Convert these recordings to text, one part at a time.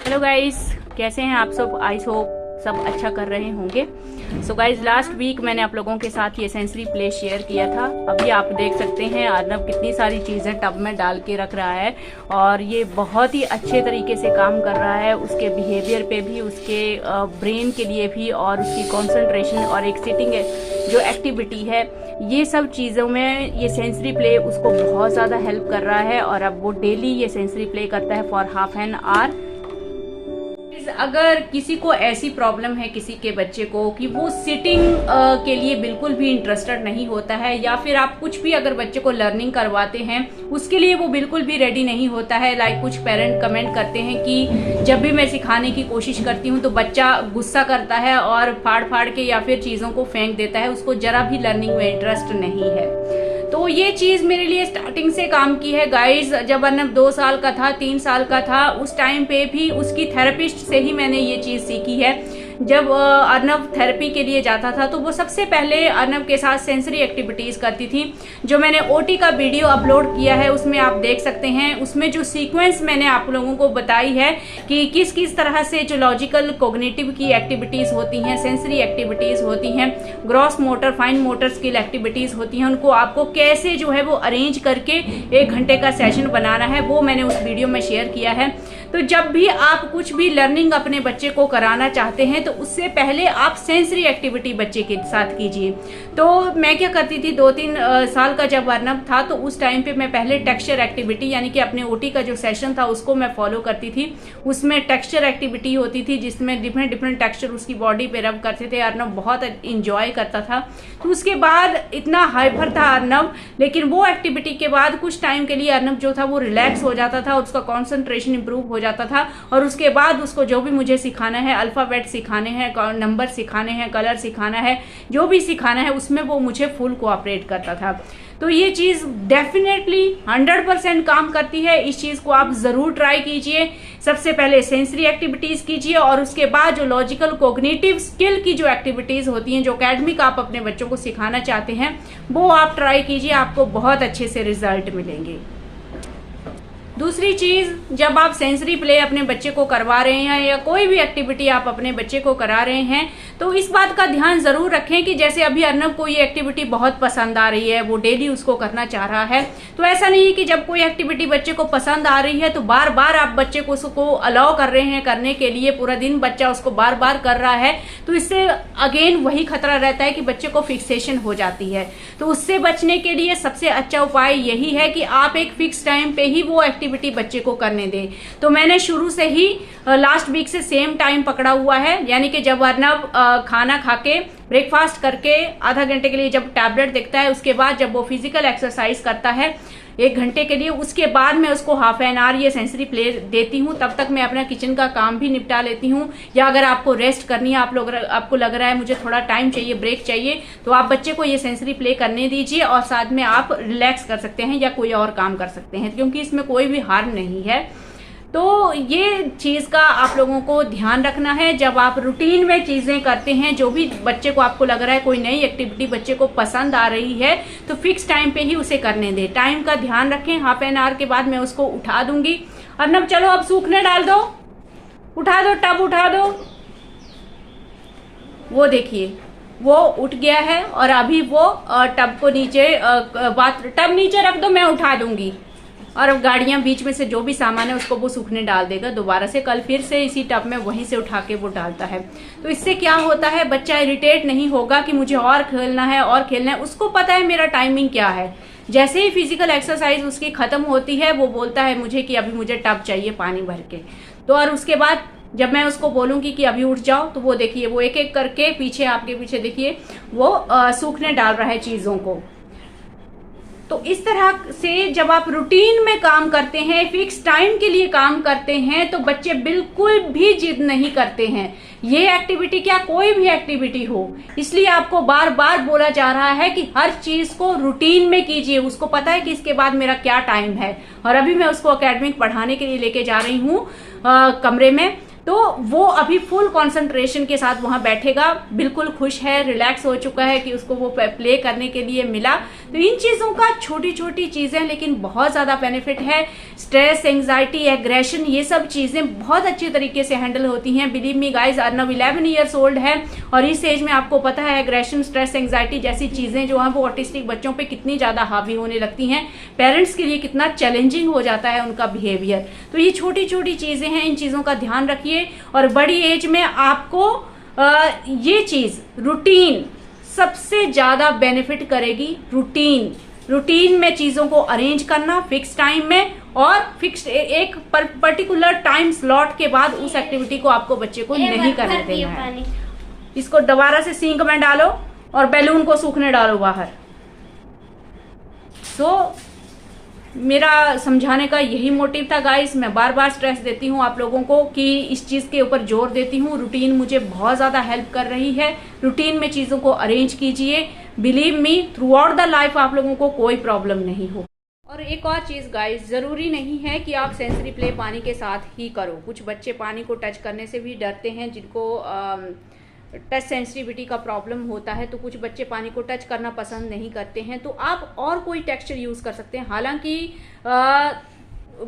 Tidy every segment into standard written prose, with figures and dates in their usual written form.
Hello guys, कैसे हैं आप सब। आई होप सब अच्छा कर रहे होंगे। सो गाइस, लास्ट वीक मैंने आप लोगों के साथ ये सेंसरी प्ले शेयर किया था। अभी आप देख सकते हैं अर्नब कितनी सारी चीज़ें टब में डाल के रख रहा है और ये बहुत ही अच्छे तरीके से काम कर रहा है। उसके बिहेवियर पे भी, उसके ब्रेन के लिए भी, और उसकी कॉन्सेंट्रेशन और एक सिटिंग जो एक्टिविटी है, ये सब चीज़ों में ये सेंसरी प्ले उसको बहुत ज़्यादा हेल्प कर रहा है। और अब वो डेली ये सेंसरी प्ले करता है फॉर हाफ एन आवर। अगर किसी को ऐसी प्रॉब्लम है किसी के बच्चे को कि वो सिटिंग के लिए बिल्कुल भी इंटरेस्टेड नहीं होता है, या फिर आप कुछ भी अगर बच्चे को लर्निंग करवाते हैं उसके लिए वो बिल्कुल भी रेडी नहीं होता है, लाइक कुछ पेरेंट कमेंट करते हैं कि जब भी मैं सिखाने की कोशिश करती हूँ तो बच्चा गुस्सा करता है और फाड़ फाड़ के या फिर चीज़ों को फेंक देता है, उसको जरा भी लर्निंग में इंटरेस्ट नहीं है। तो ये चीज़ मेरे लिए स्टार्टिंग से काम की है गाइज। जब अर्नब 2 साल का था, 3 साल का था, उस टाइम पे भी उसकी थेरेपिस्ट से ही मैंने ये चीज़ सीखी है। जब अर्नब थेरेपी के लिए जाता था तो वो सबसे पहले अर्नब के साथ सेंसरी एक्टिविटीज़ करती थी। जो मैंने ओटी का वीडियो अपलोड किया है उसमें आप देख सकते हैं, उसमें जो सीक्वेंस मैंने आप लोगों को बताई है कि किस किस तरह से जो लॉजिकल कोग्निटिव की एक्टिविटीज़ होती हैं, सेंसरी एक्टिविटीज़ होती हैं, gross motor, fine motor skill activities होती हैं, उनको आपको कैसे जो है वो अरेंज करके 1 घंटे का सेशन बनाना है, वो मैंने उस वीडियो में शेयर किया है। तो जब भी आप कुछ भी लर्निंग अपने बच्चे को कराना चाहते हैं तो उससे पहले आप सेंसरी एक्टिविटी बच्चे के साथ कीजिए। तो मैं क्या करती थी, 2-3 साल का जब अर्नब था तो उस टाइम पे मैं पहले टेक्सचर एक्टिविटी यानी कि अपने ओटी का जो सेशन था उसको मैं फॉलो करती थी। उसमें टेक्सचर एक्टिविटी होती थी जिसमें डिफरेंट डिफरेंट टेक्सचर उसकी बॉडी पे रब करते थे। अर्नब बहुत इंजॉय करता था। तो उसके बाद इतना हाइपर था अर्नब, लेकिन वो एक्टिविटी के बाद कुछ टाइम के लिए अर्नब जो था वो रिलैक्स हो जाता था, उसका कॉन्सेंट्रेशन इंप्रूव हो जाता था। और उसके बाद उसको जो भी मुझे सिखाना है, अल्फ़ाबेट सिखाने हैं, नंबर सिखाने हैं, कलर सिखाना है, जो भी सिखाना है उसमें वो मुझे फुल कोऑपरेट करता था। तो ये चीज़ डेफिनेटली 100% काम करती है। इस चीज़ को आप ज़रूर ट्राई कीजिए। सबसे पहले सेंसरी एक्टिविटीज़ कीजिए और उसके बाद जो लॉजिकल कोग्निटिव स्किल की जो एक्टिविटीज़ होती हैं, जो एकेडमिक आप अपने बच्चों को सिखाना चाहते हैं, वो आप ट्राई कीजिए, आपको बहुत अच्छे से रिजल्ट मिलेंगे। दूसरी चीज़, जब आप सेंसरी प्ले अपने बच्चे को करवा रहे हैं या कोई भी एक्टिविटी आप अपने बच्चे को करा रहे हैं तो इस बात का ध्यान ज़रूर रखें कि जैसे अभी अर्नब को ये एक्टिविटी बहुत पसंद आ रही है, वो डेली उसको करना चाह रहा है, तो ऐसा नहीं है कि जब कोई एक्टिविटी बच्चे को पसंद आ रही है तो बार बार आप बच्चे को उसको अलाउ कर रहे हैं करने के लिए, पूरा दिन बच्चा उसको बार बार कर रहा है, तो इससे अगेन वही खतरा रहता है कि बच्चे को फिक्सेशन हो जाती है। तो उससे बचने के लिए सबसे अच्छा उपाय यही है कि आप एक फिक्स टाइम पे ही वो एक्टिविटी बच्चे को करने दें। तो मैंने शुरू से ही लास्ट वीक से सेम टाइम पकड़ा हुआ है, यानी कि जब अर्नब खाना खा के ब्रेकफास्ट करके आधा घंटे के लिए जब टैबलेट देखता है, उसके बाद जब वो फिजिकल एक्सरसाइज करता है 1 घंटे के लिए, उसके बाद मैं उसको हाफ एन आवर ये सेंसरी प्ले देती हूँ। तब तक मैं अपना किचन का काम भी निपटा लेती हूँ। या अगर आपको रेस्ट करनी है, आपको लग रहा है मुझे थोड़ा टाइम चाहिए, ब्रेक चाहिए, तो आप बच्चे को ये सेंसरी प्ले करने दीजिए और साथ में आप रिलैक्स कर सकते हैं या कोई और काम कर सकते हैं, क्योंकि इसमें कोई भी हार्म नहीं है। तो ये चीज़ का आप लोगों को ध्यान रखना है। जब आप रूटीन में चीज़ें करते हैं, जो भी बच्चे को आपको लग रहा है कोई नई एक्टिविटी बच्चे को पसंद आ रही है, तो फिक्स टाइम पे ही उसे करने दें। टाइम का ध्यान रखें। हाफ एन आवर के बाद मैं उसको उठा दूंगी। अर्नब चलो अब सूखने डाल दो, उठा दो, टब उठा दो। वो देखिए वो उठ गया है और अभी वो टब को नीचे, टब नीचे रख दो, मैं उठा दूंगी। और अब गाड़ियां बीच में से जो भी सामान है उसको वो सूखने डाल देगा दोबारा से। कल फिर से इसी टब में वहीं से उठा के वो डालता है। तो इससे क्या होता है, बच्चा इरिटेट नहीं होगा कि मुझे और खेलना है और खेलना है। उसको पता है मेरा टाइमिंग क्या है। जैसे ही फिजिकल एक्सरसाइज उसकी खत्म होती है वो बोलता है मुझे कि अभी मुझे टब चाहिए पानी भर के। तो और उसके बाद जब मैं उसको बोलूंगी कि अभी उठ जाओ, तो वो देखिए वो एक एक करके पीछे, आपके पीछे देखिए वो सूखने डाल रहा है चीज़ों को। तो इस तरह से जब आप रूटीन में काम करते हैं, फिक्स टाइम के लिए काम करते हैं, तो बच्चे बिल्कुल भी जिद नहीं करते हैं। ये एक्टिविटी क्या, कोई भी एक्टिविटी हो, इसलिए आपको बार बार बोला जा रहा है कि हर चीज को रूटीन में कीजिए। उसको पता है कि इसके बाद मेरा क्या टाइम है। और अभी मैं उसको एकेडमिक पढ़ाने के लिए लेके जा रही हूँ कमरे में। तो वो अभी फुल कंसंट्रेशन के साथ वहां बैठेगा, बिल्कुल खुश है, रिलैक्स हो चुका है कि उसको वो प्ले करने के लिए मिला। तो इन चीजों का छोटी छोटी चीजें लेकिन बहुत ज्यादा बेनिफिट है। स्ट्रेस, एंग्जाइटी, एग्रेशन, ये सब चीजें बहुत अच्छी तरीके से हैंडल होती हैं। Believe me guys, Arnav 11 years old है और इस एज में आपको पता है एग्रेशन, स्ट्रेस, एंग्जाइटी जैसी चीजें जो है वो ऑटिस्टिक बच्चों पे कितनी ज्यादा हावी होने लगती हैं। पेरेंट्स के लिए कितना चैलेंजिंग हो जाता है उनका बिहेवियर। तो ये छोटी छोटी चीजें हैं, इन चीजों का ध्यान रखिए। और बड़ी एज में आपको ये चीज रूटीन सबसे ज्यादा बेनिफिट करेगी। रूटीन में चीजों को अरेंज करना फिक्स टाइम में, और फिक्स एक पर्टिकुलर टाइम स्लॉट के बाद उस एक्टिविटी को आपको बच्चे को नहीं करने देना है। इसको दोबारा से सिंक में डालो और बैलून को सूखने डालो बाहर। मेरा समझाने का यही मोटिव था गाइस। मैं बार बार स्ट्रेस देती हूँ आप लोगों को कि इस चीज के ऊपर जोर देती हूँ। रूटीन मुझे बहुत ज्यादा हेल्प कर रही है। रूटीन में चीजों को अरेंज कीजिए। Believe me, through out the life आप लोगों को कोई प्रॉब्लम नहीं हो। और एक और चीज गाइस, जरूरी नहीं है कि आप सेंसरी प्ले पानी के साथ ही करो। कुछ बच्चे पानी को टच करने से भी डरते हैं, जिनको टच सेंसिटिविटी का प्रॉब्लम होता है। तो कुछ बच्चे पानी को टच करना पसंद नहीं करते हैं, तो आप और कोई टेक्सचर यूज कर सकते हैं। हालांकि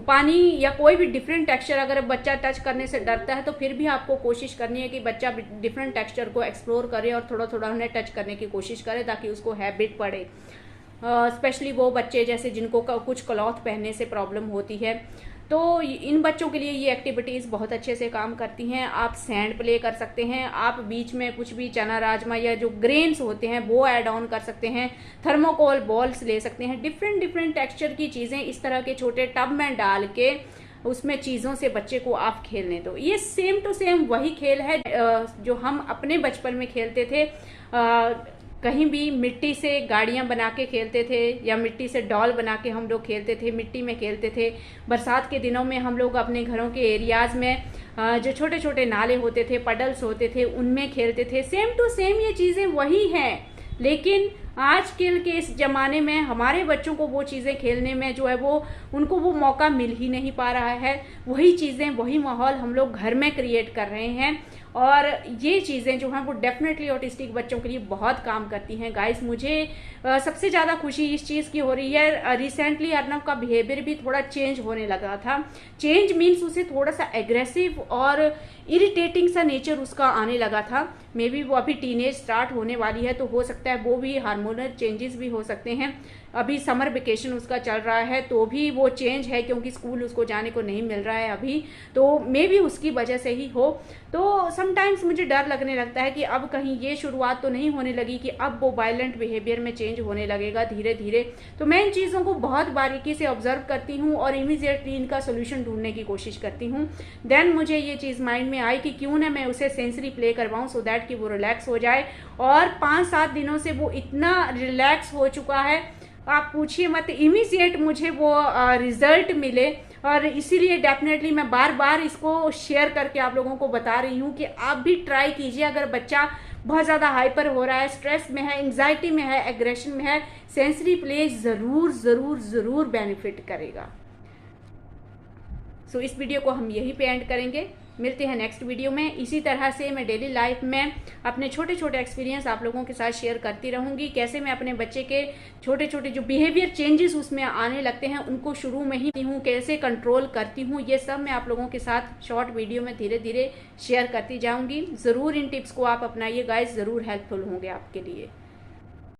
पानी या कोई भी डिफरेंट टेक्सचर अगर बच्चा टच करने से डरता है तो फिर भी आपको कोशिश करनी है कि बच्चा डिफरेंट टेक्सचर को एक्सप्लोर करे और थोड़ा थोड़ा उन्हें टच करने की कोशिश करे, ताकि उसको हैबिट पड़े। स्पेशली वो बच्चे जैसे जिनको कुछ क्लॉथ पहनने से प्रॉब्लम होती है, तो इन बच्चों के लिए ये एक्टिविटीज़ बहुत अच्छे से काम करती हैं। आप सैंड प्ले कर सकते हैं, आप बीच में कुछ भी चना, राजमा या जो ग्रेन्स होते हैं वो ऐड ऑन कर सकते हैं। थर्मोकोल बॉल्स ले सकते हैं। डिफरेंट टेक्सचर की चीज़ें इस तरह के छोटे टब में डाल के उसमें चीज़ों से बच्चे को आप खेलने दो। ये सेम टू सेम वही खेल है जो हम अपने बचपन में खेलते थे। कहीं भी मिट्टी से गाड़ियां बना के खेलते थे या मिट्टी से डॉल बना के हम लोग खेलते थे, मिट्टी में खेलते थे। बरसात के दिनों में हम लोग अपने घरों के एरियाज में जो छोटे छोटे नाले होते थे, पडल्स होते थे, उनमें खेलते थे। सेम टू सेम ये चीज़ें वही हैं, लेकिन आजकल के इस जमाने में हमारे बच्चों को वो चीज़ें खेलने में जो है वो उनको वो मौका मिल ही नहीं पा रहा है। वही चीज़ें, वही माहौल हम लोग घर में क्रिएट कर रहे हैं, और ये चीज़ें जो हैं वो डेफिनेटली ऑटिस्टिक बच्चों के लिए बहुत काम करती हैं। गाइस, मुझे सबसे ज़्यादा खुशी इस चीज़ की हो रही है, रिसेंटली अर्नव का बिहेवियर भी थोड़ा चेंज होने लगा था। चेंज मीन्स उसे थोड़ा सा एग्रेसिव और इरिटेटिंग सा नेचर उसका आने लगा था। मे बी वो अभी टीनेज स्टार्ट होने वाली है, तो हो सकता है वो भी हार्मोनल चेंजेस भी हो सकते हैं। अभी समर वेकेशन उसका चल रहा है तो भी वो चेंज है, क्योंकि स्कूल उसको जाने को नहीं मिल रहा है अभी, तो मे बी उसकी वजह से ही हो। तो समटाइम्स मुझे डर लगने लगता है कि अब कहीं ये शुरुआत तो नहीं होने लगी कि अब वो वायलेंट बिहेवियर में चेंज होने लगेगा धीरे धीरे। तो मैं इन चीज़ों को बहुत बारीकी से ऑब्जर्व करती हूँ और इमीडिएटली इनका सोल्यूशन ढूंढने की कोशिश करती हूँ। देन मुझे ये चीज़ माइंड में आई कि क्यों ना मैं उसे सेंसरी प्ले करवाऊँ, सो दैट कि वो रिलैक्स हो जाए। और 5-7 दिनों से वो इतना रिलैक्स हो चुका है, आप पूछिए मत। इमीडिएट मुझे वो रिजल्ट मिले, और इसीलिए डेफिनेटली मैं बार बार इसको शेयर करके आप लोगों को बता रही हूँ कि आप भी ट्राई कीजिए। अगर बच्चा बहुत ज़्यादा हाइपर हो रहा है, स्ट्रेस में है, एंग्जाइटी में है, एग्रेशन में है, सेंसरी प्ले ज़रूर ज़रूर ज़रूर बेनिफिट करेगा। सो इस वीडियो को हम यहीं पे एंड करेंगे। मिलते हैं नेक्स्ट वीडियो में। इसी तरह से मैं डेली लाइफ में अपने छोटे छोटे एक्सपीरियंस आप लोगों के साथ शेयर करती रहूंगी। कैसे मैं अपने बच्चे के छोटे छोटे जो बिहेवियर चेंजेस उसमें आने लगते हैं उनको शुरू में ही हूँ कैसे कंट्रोल करती हूँ, ये सब मैं आप लोगों के साथ शॉर्ट वीडियो में धीरे धीरे शेयर करती जाऊंगी। ज़रूर इन टिप्स को आप अपनाइए गाइस, ज़रूर हेल्पफुल होंगे आपके लिए।